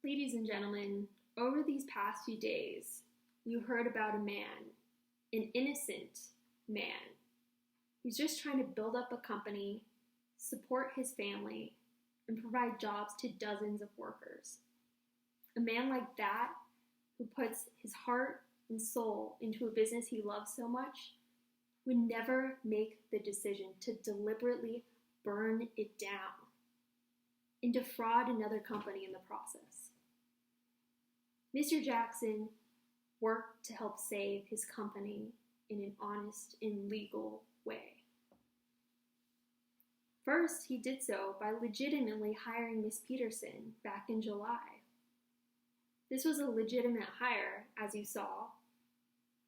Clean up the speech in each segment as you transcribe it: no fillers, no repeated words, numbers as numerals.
Ladies and gentlemen, over these past few days, you heard about a man, an innocent man, who's just trying to build up a company, support his family, and provide jobs to dozens of workers. A man like that, who puts his heart and soul into a business he loves so much, would never make the decision to deliberately burn it down and defraud another company in the process. Mr. Jackson worked to help save his company in an honest and legal way. First, he did so by legitimately hiring Miss Peterson back in July. This was a legitimate hire, as you saw,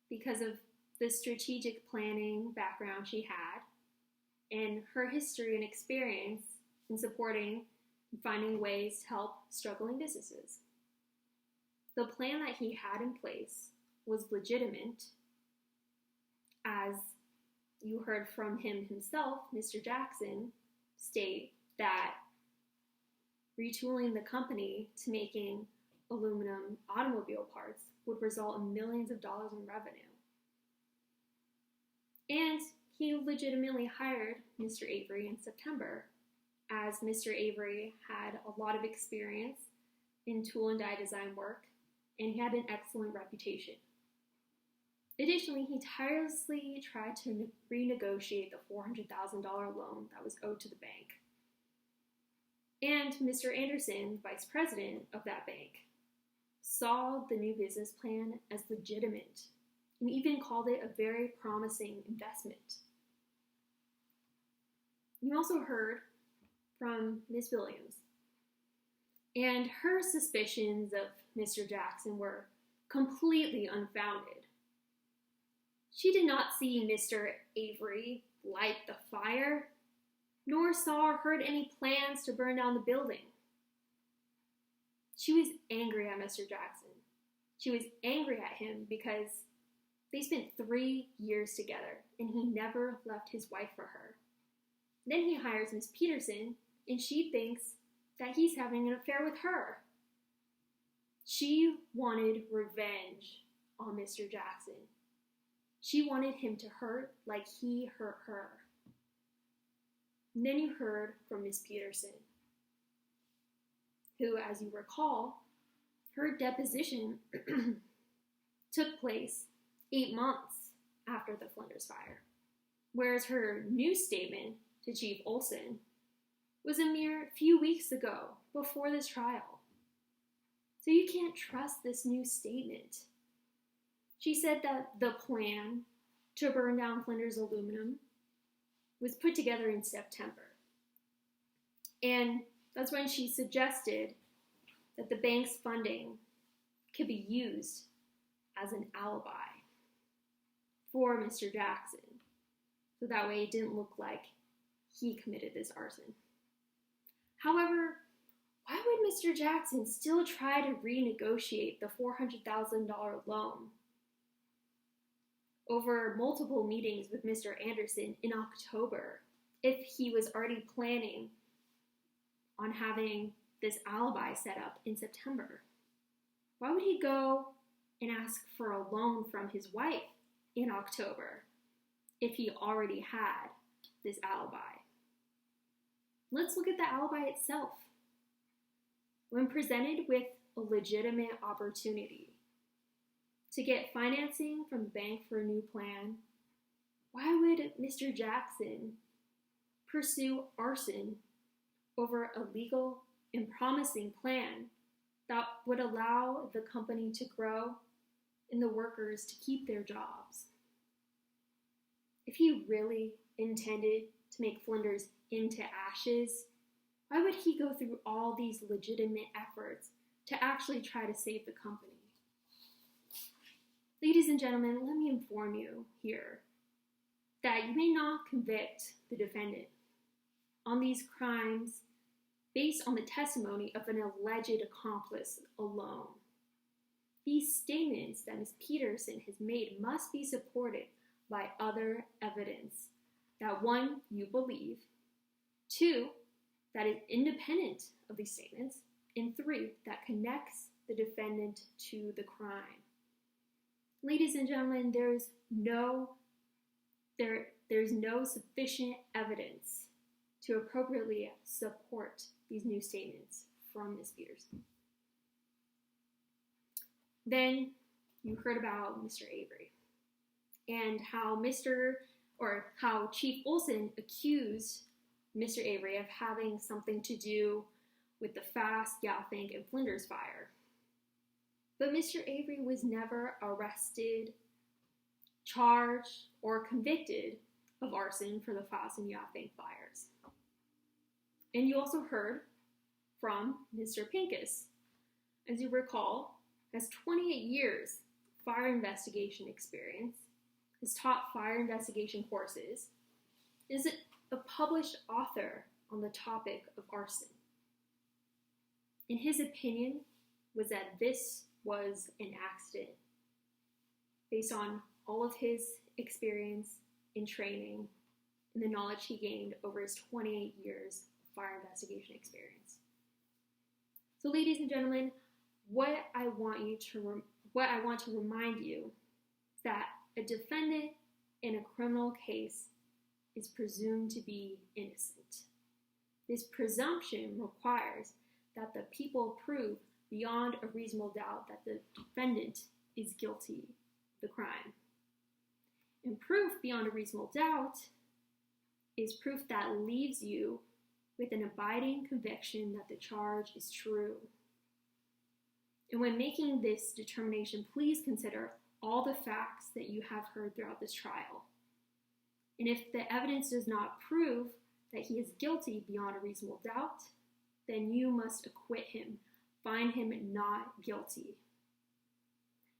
because of the strategic planning background she had and her history and experience in supporting and finding ways to help struggling businesses. The plan that he had in place was legitimate, as you heard from him himself, Mr. Jackson, state that retooling the company to making aluminum automobile parts would result in millions of dollars in revenue. And he legitimately hired Mr. Avery in September, as Mr. Avery had a lot of experience in tool and die design work, and he had an excellent reputation. Additionally, he tirelessly tried to renegotiate the $400,000 loan that was owed to the bank. And Mr. Anderson, vice president of that bank, saw the new business plan as legitimate and even called it a very promising investment. You also heard from Ms. Williams, and her suspicions of Mr. Jackson were completely unfounded. She did not see Mr. Avery light the fire, nor saw or heard any plans to burn down the building. She was angry at Mr. Jackson. She was angry at him because they spent 3 years together and he never left his wife for her. Then he hires Miss Peterson and she thinks that he's having an affair with her. She wanted revenge on Mr. Jackson. She wanted him to hurt like he hurt her. And then you heard from Miss Peterson, who, as you recall, her deposition took place 8 months after the Flinders fire, whereas her new statement to Chief Olson was a mere few weeks ago, before this trial. So you can't trust this new statement. She said that the plan to burn down Flinders Aluminum was put together in September. And that's when she suggested that the bank's funding could be used as an alibi for Mr. Jackson. So that way it didn't look like he committed this arson. However, why would Mr. Jackson still try to renegotiate the $400,000 loan over multiple meetings with Mr. Anderson in October if he was already planning on having this alibi set up in September? Why would he go and ask for a loan from his wife in October if he already had this alibi? Let's look at the alibi itself. When presented with a legitimate opportunity to get financing from the bank for a new plan, why would Mr. Jackson pursue arson over a legal and promising plan that would allow the company to grow and the workers to keep their jobs? If he really intended to make Flinders into ashes, why would he go through all these legitimate efforts to actually try to save the company? Ladies and gentlemen, let me inform you here that you may not convict the defendant on these crimes based on the testimony of an alleged accomplice alone. These statements that Ms. Peterson has made must be supported by other evidence that, one, you believe, two, that is independent of these statements, And 3, that connects the defendant to the crime. Ladies and gentlemen, there's no sufficient evidence to appropriately support these new statements from Ms. Peters. Then you heard about Mr. Avery and how Chief Olson accused Mr. Avery of having something to do with the Fass, Galfink, and Flinders fire. But Mr. Avery was never arrested, charged, or convicted of arson for the Fass and Galfink fires. And you also heard from Mr. Pincus. As you recall, has 28 years fire investigation experience, has taught fire investigation courses, is a published author on the topic of arson. And his opinion was that this was an accident based on all of his experience in training and the knowledge he gained over his 28 years of fire investigation experience. So ladies and gentlemen, what I want to remind you is that a defendant in a criminal case is presumed to be innocent. This presumption requires that the people prove beyond a reasonable doubt that the defendant is guilty of the crime. And proof beyond a reasonable doubt is proof that leaves you with an abiding conviction that the charge is true. And when making this determination, please consider all the facts that you have heard throughout this trial. And if the evidence does not prove that he is guilty beyond a reasonable doubt, then you must acquit him, find him not guilty.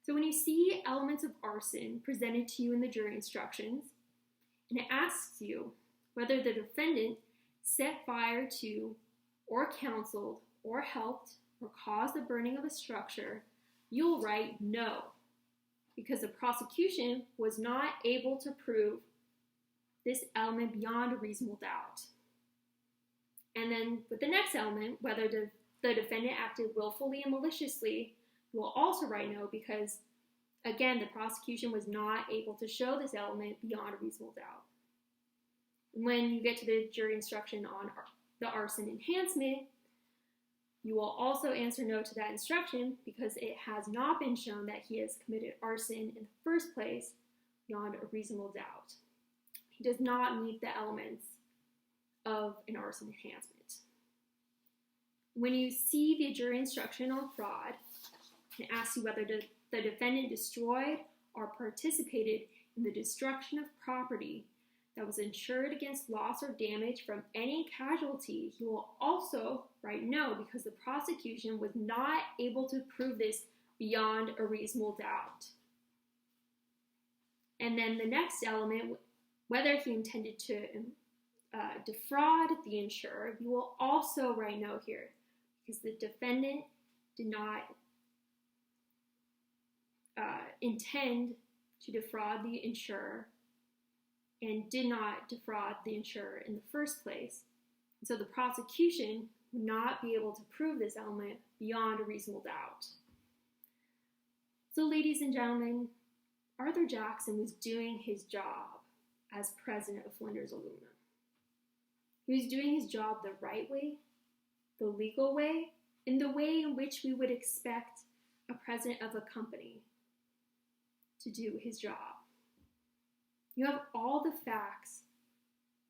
So when you see elements of arson presented to you in the jury instructions, and it asks you whether the defendant set fire to, or counseled, or helped, or caused the burning of a structure, you'll write no, because the prosecution was not able to prove this element beyond a reasonable doubt. And then with the next element, whether the defendant acted willfully and maliciously, you will also write no, because again, the prosecution was not able to show this element beyond a reasonable doubt. When you get to the jury instruction on the arson enhancement, you will also answer no to that instruction because it has not been shown that he has committed arson in the first place beyond a reasonable doubt. He does not meet the elements of an arson enhancement. When you see the jury instruction on fraud, it asks you whether the defendant destroyed or participated in the destruction of property that was insured against loss or damage from any casualty, he will also write no because the prosecution was not able to prove this beyond a reasonable doubt. And then the next element, whether he intended to defraud the insurer, you will also write no here because the defendant did not intend to defraud the insurer and did not defraud the insurer in the first place. And so the prosecution would not be able to prove this element beyond a reasonable doubt. So ladies and gentlemen, Arthur Jackson was doing his job as president of Flinders Aluminum. He was doing his job the right way, the legal way, in the way in which we would expect a president of a company to do his job. You have all the facts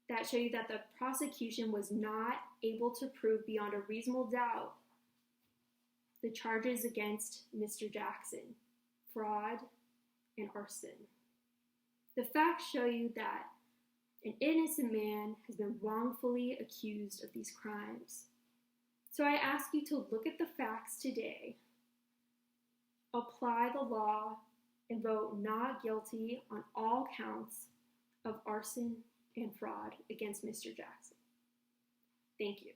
that show you that the prosecution was not able to prove beyond a reasonable doubt the charges against Mr. Jackson, fraud and arson. The facts show you that an innocent man has been wrongfully accused of these crimes. So I ask you to look at the facts today, apply the law, and vote not guilty on all counts of arson and fraud against Mr. Jackson. Thank you.